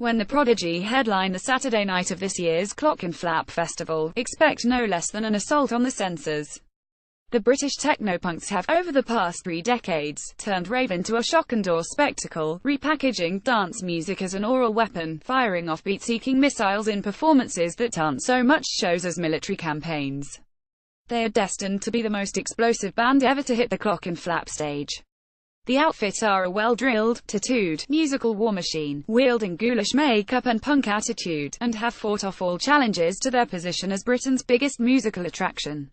When the Prodigy headline the Saturday night of this year's Clockenflap festival, expect no less than an assault on the censors. The British technopunks have, over the past 3 decades, turned rave into a shock-and-awe spectacle, repackaging dance music as an oral weapon, firing off beat-seeking missiles in performances that aren't so much shows as military campaigns. They are destined to be the most explosive band ever to hit the Clockenflap stage. The outfit are a well-drilled, tattooed, musical war machine, wielding ghoulish makeup and punk attitude, and have fought off all challenges to their position as Britain's biggest musical attraction.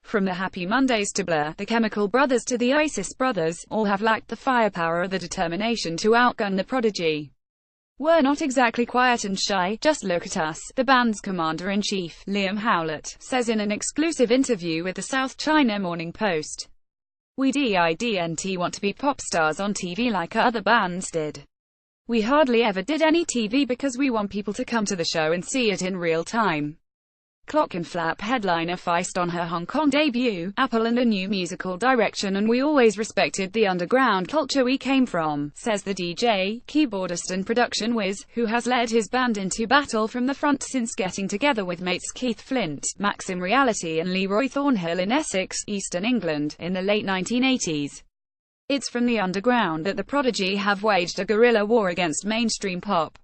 From the Happy Mondays to Blur, the Chemical Brothers to the Oasis Brothers, all have lacked the firepower or the determination to outgun the Prodigy. "We're not exactly quiet and shy, just look at us," the band's commander-in-chief, Liam Howlett, says in an exclusive interview with the South China Morning Post. "We didn't want to be pop stars on TV like other bands did. We hardly ever did any TV because we want people to come to the show and see it in real time." Clockenflap headliner faced on her Hong Kong debut, Apple and a new musical direction, and we always respected the underground culture we came from, says the DJ, keyboardist and production whiz, who has led his band into battle from the front since getting together with mates Keith Flint, Maxim Reality and Leroy Thornhill in Essex, Eastern England, in the late 1980s. It's from the underground that the Prodigy have waged a guerrilla war against mainstream pop.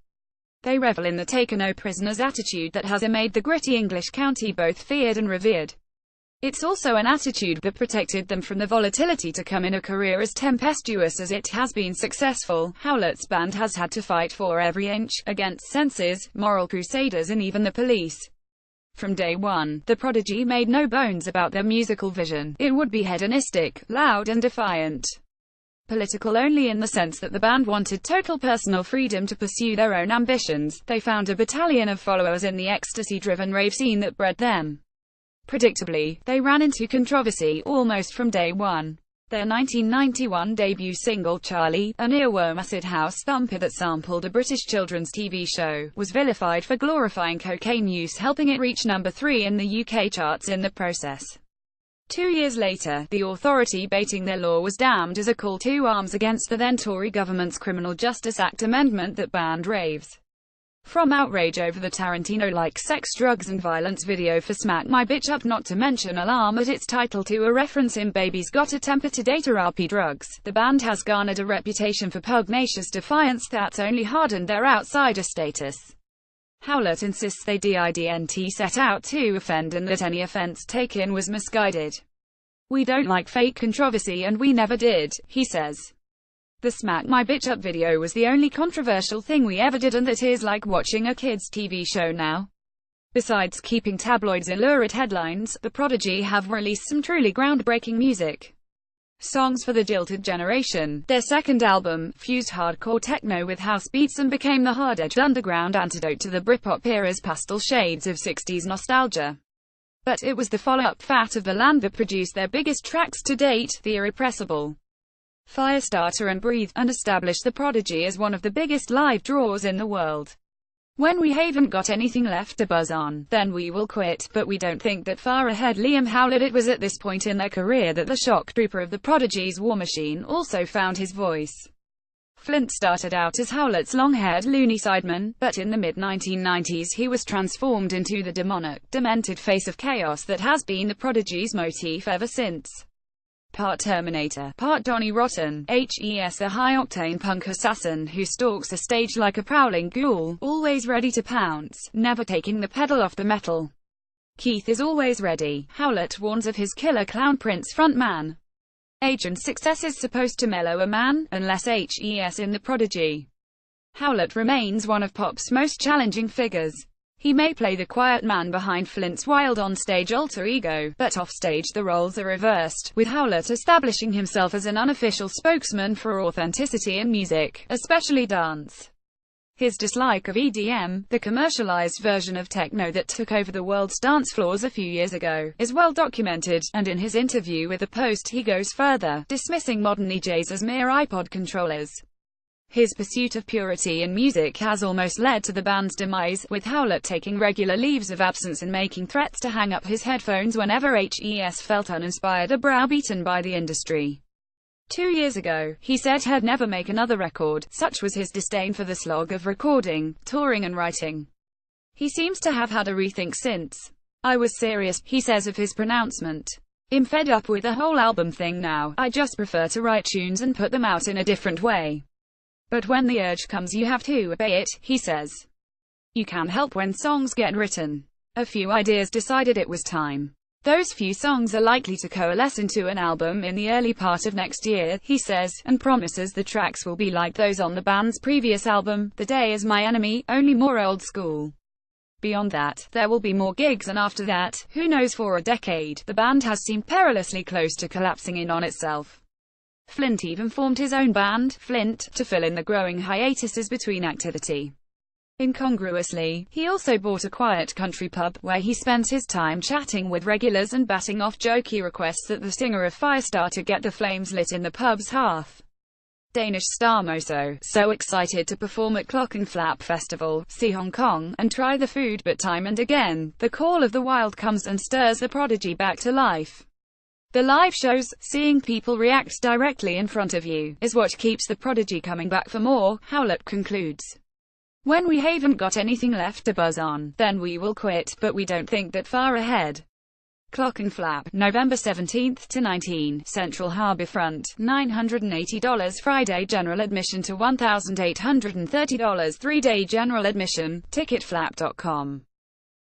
They revel in the take-no-prisoners attitude that has made the gritty English county both feared and revered. It's also an attitude that protected them from the volatility to come in a career as tempestuous as it has been successful. Howlett's band has had to fight for every inch, against censors, moral crusaders and even the police. From day one, the Prodigy made no bones about their musical vision. It would be hedonistic, loud and defiant. Political only in the sense that the band wanted total personal freedom to pursue their own ambitions. They found a battalion of followers in the ecstasy-driven rave scene that bred them. Predictably, they ran into controversy almost from day one. Their 1991 debut single Charlie, an earworm acid house thumper that sampled a British children's TV show, was vilified for glorifying cocaine use, helping it reach number 3 in the UK charts in the process. 2 years later, the authority baiting their law was damned as a call to arms against the then Tory government's Criminal Justice Act amendment that banned raves. From outrage over the Tarantino-like sex, drugs and violence video for Smack My Bitch Up, not to mention alarm at its title to a reference in Baby's Got a Temper to date RP drugs, the band has garnered a reputation for pugnacious defiance that's only hardened their outsider status. Howlett insists they didn't set out to offend and that any offense taken was misguided. "We don't like fake controversy and we never did," he says. "The Smack My Bitch Up video was the only controversial thing we ever did, and that is like watching a kids' TV show now." Besides keeping tabloids in lurid headlines, the Prodigy have released some truly groundbreaking music. Songs for the Jilted Generation, their second album, fused hardcore techno with house beats and became the hard-edged underground antidote to the Britpop era's pastel shades of 60s nostalgia. But it was the follow-up, Fat of the Land, that produced their biggest tracks to date, The Irrepressible, Firestarter and Breathe, and established the Prodigy as one of the biggest live draws in the world. "When we haven't got anything left to buzz on, then we will quit, but we don't think that far ahead." Liam Howlett. It was at this point in their career that the shock trooper of the Prodigy's war machine also found his voice. Flint started out as Howlett's long-haired loony sideman, but in the mid-1990s he was transformed into the demonic, demented face of chaos that has been the Prodigy's motif ever since. Part Terminator, part Johnny Rotten, HES, a high-octane punk assassin who stalks a stage like a prowling ghoul, always ready to pounce, never taking the pedal off the metal. Keith is always ready, Howlett warns of his killer clown Prince frontman. Age and success is supposed to mellow a man, unless HES in the Prodigy. Howlett remains one of pop's most challenging figures. He may play the quiet man behind Flint's wild on-stage alter ego, but off-stage the roles are reversed, with Howlett establishing himself as an unofficial spokesman for authenticity in music, especially dance. His dislike of EDM, the commercialized version of techno that took over the world's dance floors a few years ago, is well documented, and in his interview with the Post he goes further, dismissing modern DJs as mere iPod controllers. His pursuit of purity in music has almost led to the band's demise, with Howlett taking regular leaves of absence and making threats to hang up his headphones whenever HES felt uninspired or browbeaten by the industry. 2 years ago, he said he'd never make another record, such was his disdain for the slog of recording, touring and writing. He seems to have had a rethink since. "I was serious," he says of his pronouncement. "I'm fed up with the whole album thing now, I just prefer to write tunes and put them out in a different way. But when the urge comes you have to obey it," he says. You can't help when songs get written. A few ideas decided it was time. Those few songs are likely to coalesce into an album in the early part of next year, he says, and promises the tracks will be like those on the band's previous album, The Day Is My Enemy, only more old school. Beyond that, there will be more gigs, and after that, who knows? For a decade, the band has seemed perilously close to collapsing in on itself. Flint even formed his own band, Flint, to fill in the growing hiatuses between activity. Incongruously, he also bought a quiet country pub, where he spends his time chatting with regulars and batting off jokey requests that the singer of Firestarter get the flames lit in the pub's hearth. Danish star Moso, so excited to perform at Clockenflap Festival, see Hong Kong, and try the food, but time and again, the call of the wild comes and stirs the Prodigy back to life. The live shows, seeing people react directly in front of you, is what keeps the Prodigy coming back for more, Howlett concludes. When we haven't got anything left to buzz on, then we will quit, but we don't think that far ahead. Clockenflap, November 17 to 19, Central Harborfront, $980 Friday general admission to $1,830 3-day general admission, ticketflap.com.